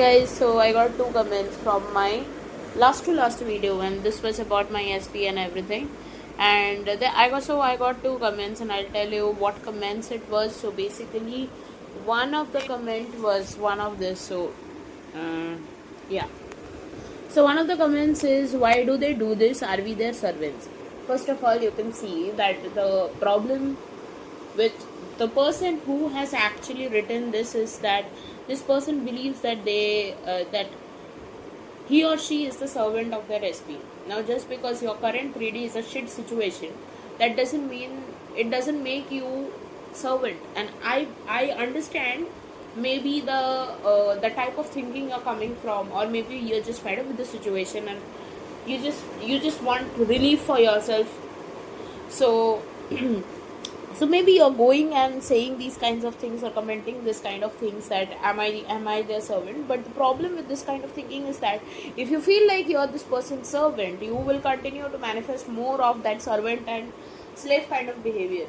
guys, so I got two comments from my last to last video, and this was about my SP and everything. And I got two comments, and I'll tell you what comments it was. So basically, one of the comment was one of this. So yeah. So one of the comments is, why do they do this? Are we their servants? First of all, you can see that the problem with the person who has actually written this is that this person believes that that he or she is the servant of their SP. Now, just because your current 3D is a shit situation, that doesn't mean it doesn't make you servant. And I understand maybe the type of thinking you're coming from, or maybe you're just fed up with the situation and you just want relief for yourself. So so maybe you're going and saying these kinds of things or commenting this kind of things, that am I their servant. But the problem with this kind of thinking is that if you feel like you're this person's servant, you will continue to manifest more of that servant and slave kind of behavior.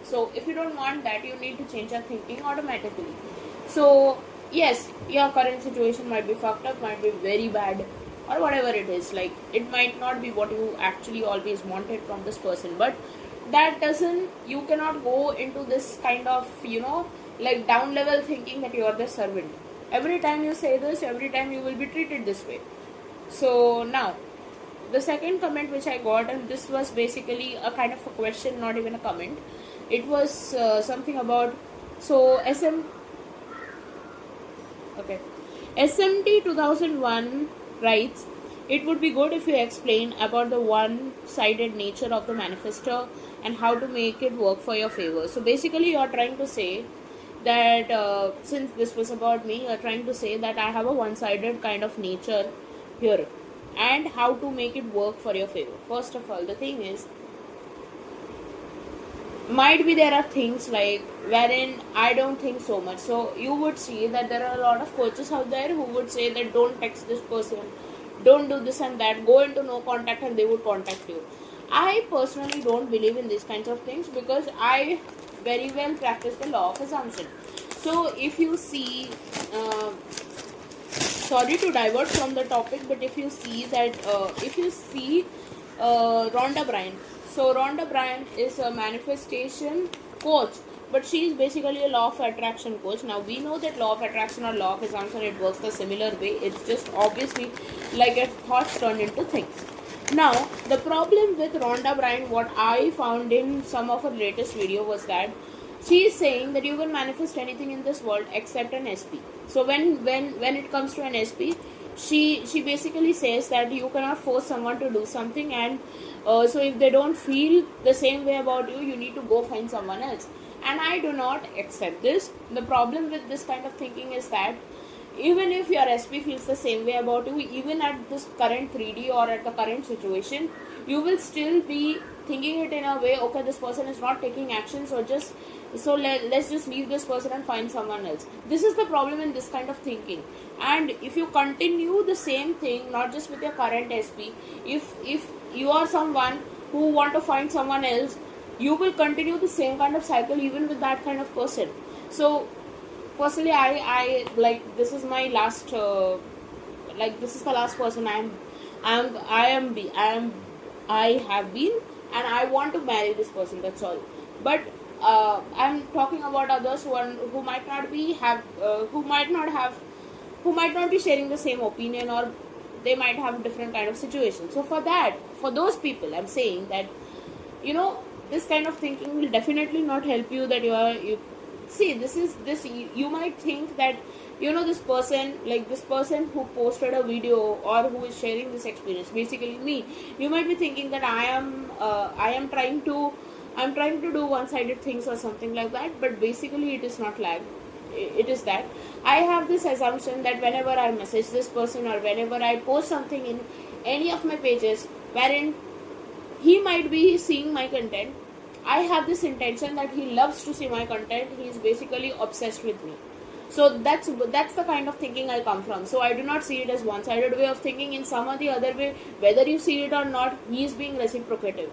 So if you don't want that, you need to change your thinking automatically. So yes, your current situation might be fucked up, might be very bad, or whatever it is. Like, it might not be what you actually always wanted from this person, but that doesn't, you cannot go into this kind of, like down level thinking that you are the servant. Every time you say this, every time you will be treated this way. So now, the second comment which I got, and this was basically a kind of a question, not even a comment. It was something about, so SMT 2001 writes, it would be good if you explain about the one-sided nature of the manifesto and how to make it work for your favor. So basically, you are trying to say that since this was about me, you are trying to say that I have a one-sided kind of nature here, and how to make it work for your favor. First of all, the thing is, might be there are things like wherein I don't think so much. So you would see that there are a lot of coaches out there who would say that don't text this person, don't do this and that, go into no contact and they would contact you. I personally don't believe in these kinds of things, because I very well practice the law of assumption. So if you see, sorry to divert from the topic, but if you see that, Rhonda Byrne. So Rhonda Byrne is a manifestation coach, but she is basically a law of attraction coach. Now we know that law of attraction or law of assumption, it works the similar way. It's just obviously like a thoughts turned into things. Now the problem with Rhonda Byrne, what I found in some of her latest video, was that she is saying that you can manifest anything in this world except an SP. So when it comes to an SP, she basically says that you cannot force someone to do something, and so if they don't feel the same way about you, you need to go find someone else. And I do not accept this. The problem with this kind of thinking is that even if your SP feels the same way about you, even at this current 3D or at the current situation, you will still be thinking it in a way, okay, this person is not taking action, so let's just leave this person and find someone else. This is the problem in this kind of thinking. And if you continue the same thing, not just with your current SP, if you are someone who want to find someone else, you will continue the same kind of cycle even with that kind of person. So personally, I like, this is my last this is the last person I have been, and I want to marry this person, that's all. But I'm talking about others who might not be sharing the same opinion, or they might have a different kind of situation. So for those people, I'm saying that, this kind of thinking will definitely not help you. That you might think that, this person who posted a video or who is sharing this experience, basically me, you might be thinking that I'm trying to do one-sided things or something like that. But basically it is not like it is that I have this assumption that whenever I message this person, or whenever I post something in any of my pages wherein he might be seeing my content, I have this intention that he loves to see my content. He is basically obsessed with me. So that's the kind of thinking I come from. So I do not see it as one-sided way of thinking. In some or the other way, whether you see it or not, he is being reciprocative.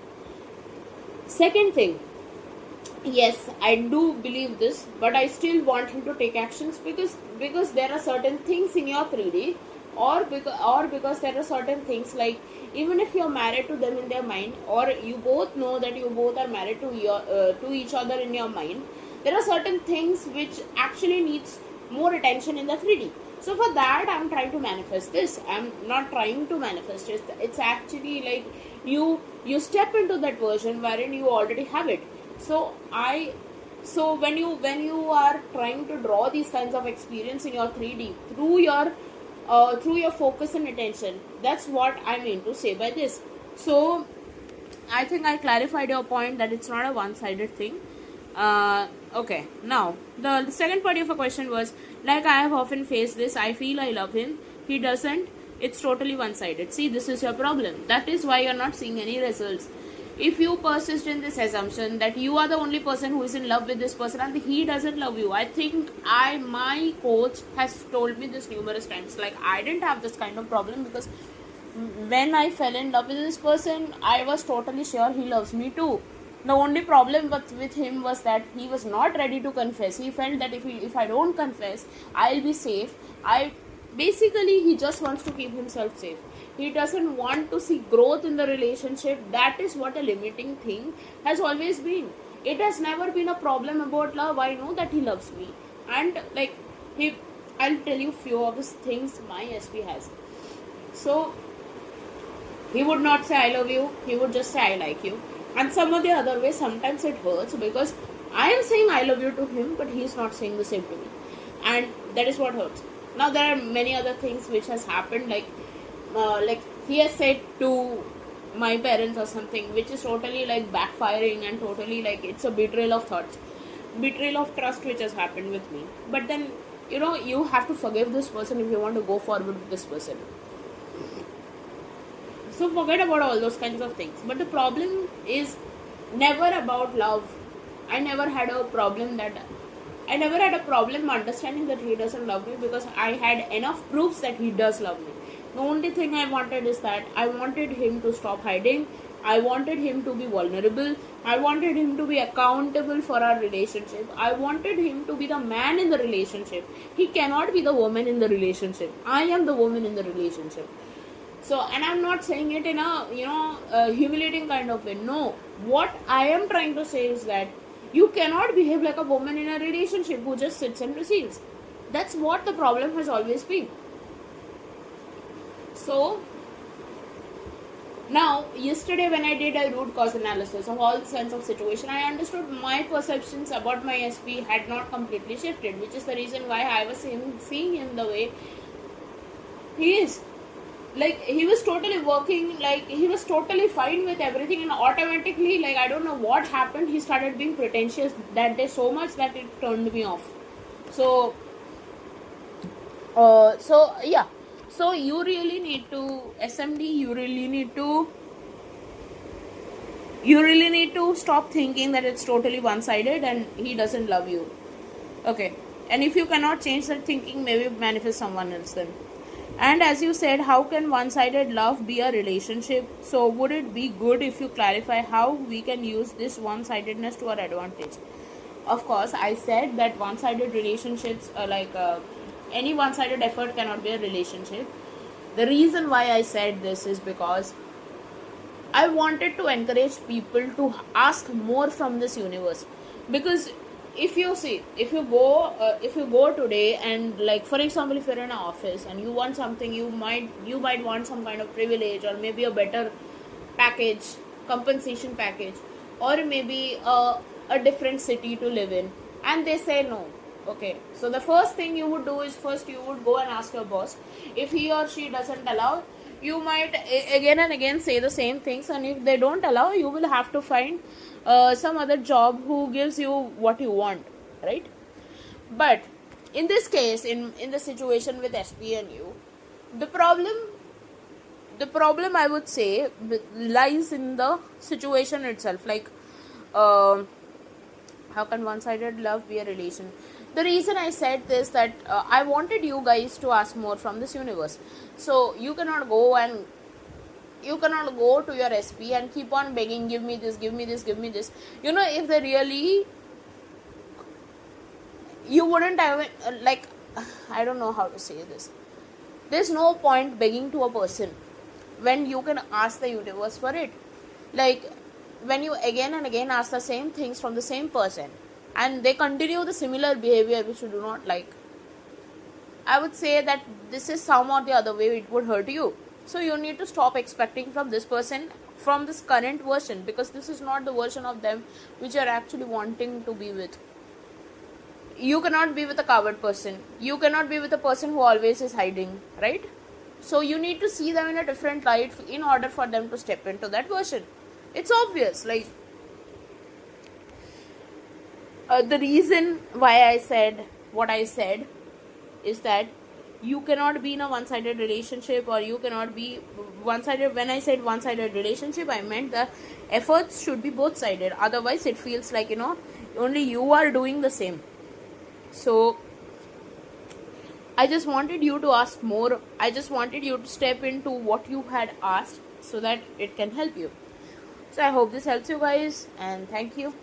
Second thing, yes, I do believe this, but I still want him to take actions, because there are certain things in your 3D, or because there are certain things, like even if you're married to them in their mind, or you both know that you both are married to your to each other in your mind, there are certain things which actually needs more attention in the 3D. So for that, I'm trying to manifest this. I'm not trying to manifest it. It's actually like you step into that version wherein you already have it. So when you are trying to draw these kinds of experience in your 3D through your focus and attention, that's what I mean to say by this. So I think I clarified your point that it's not a one-sided thing. Okay, now the second part of a question was, like, I have often faced this. I feel I love him, he doesn't. It's totally one-sided. See, this is your problem. That is why you're not seeing any results. If you persist in this assumption that you are the only person who is in love with this person and he doesn't love you, I think my coach has told me this numerous times. Like, I didn't have this kind of problem, because when I fell in love with this person, I was totally sure he loves me too. The only problem with him was that he was not ready to confess. He felt that if I don't confess, I'll be safe. Basically, he just wants to keep himself safe. He doesn't want to see growth in the relationship. That is what a limiting thing has always been. It has never been a problem about love. I know that he loves me, and like I'll tell you few of the things my SP has. So he would not say I love you, he would just say I like you. And some of the other way, sometimes it hurts, because I am saying I love you to him, but he is not saying the same to me, and that is what hurts. Now there are many other things which has happened, like he has said to my parents or something, which is totally like backfiring, and totally like it's a betrayal of thoughts, betrayal of trust which has happened with me. But then, you have to forgive this person if you want to go forward with this person. So forget about all those kinds of things. But the problem is never about love. I never had a problem understanding that he doesn't love me, because I had enough proofs that he does love me. The only thing I wanted is that I wanted him to stop hiding. I wanted him to be vulnerable. I wanted him to be accountable for our relationship. I wanted him to be the man in the relationship. He cannot be the woman in the relationship. I am the woman in the relationship. So, and I'm not saying it in a humiliating kind of way. No, what I am trying to say is that you cannot behave like a woman in a relationship who just sits and receives. That's what the problem has always been. So now, yesterday when I did a root cause analysis of all kinds of situation, I understood my perceptions about my SP had not completely shifted, which is the reason why I was seeing him the way he is. Like, he was totally working, like he was totally fine with everything, and automatically, like, I don't know what happened, he started being pretentious that day so much that it turned me off. So yeah, so you really need to SMD, you really need to stop thinking that it's totally one-sided and he doesn't love you. Okay, and if you cannot change that thinking, maybe manifest someone else then. And as you said, how can one-sided love be a relationship? So would it be good if you clarify how we can use this one-sidedness to our advantage? Of course, I said that one-sided relationships are any one-sided effort cannot be a relationship. The reason why I said this is because I wanted to encourage people to ask more from this universe. Because if you go today, and like, for example, if you're in an office and you want something, you might want some kind of privilege, or maybe a better package, compensation package, or maybe a different city to live in, and they say no. Okay, so the first thing you would do is, first you would go and ask your boss. If he or she doesn't allow, you might again and again say the same things, and if they don't allow, you will have to find some other job who gives you what you want, right? But in this case, in the situation with SP and you, the problem I would say lies in the situation itself. Like, how can one-sided love be a relation? The reason I said this, that I wanted you guys to ask more from this universe. So you cannot go to your SP and keep on begging, give me this, give me this, give me this. If they really you wouldn't have, like, I don't know how to say this. There's no point begging to a person when you can ask the universe for it. Like, when you again and again ask the same things from the same person and they continue the similar behavior which you do not like, I would say that this is some or the other way it would hurt you. So you need to stop expecting from this person, from this current version, because this is not the version of them which you are actually wanting to be with. You cannot be with a coward person. You cannot be with a person who always is hiding, right? So you need to see them in a different light in order for them to step into that version. It's obvious. Like, the reason why I said what I said is that you cannot be in a one-sided relationship, or you cannot be one-sided. When I said one-sided relationship, I meant the efforts should be both-sided. Otherwise, it feels like, only you are doing the same. So I just wanted you to ask more. I just wanted you to step into what you had asked so that it can help you. So I hope this helps you guys, and thank you.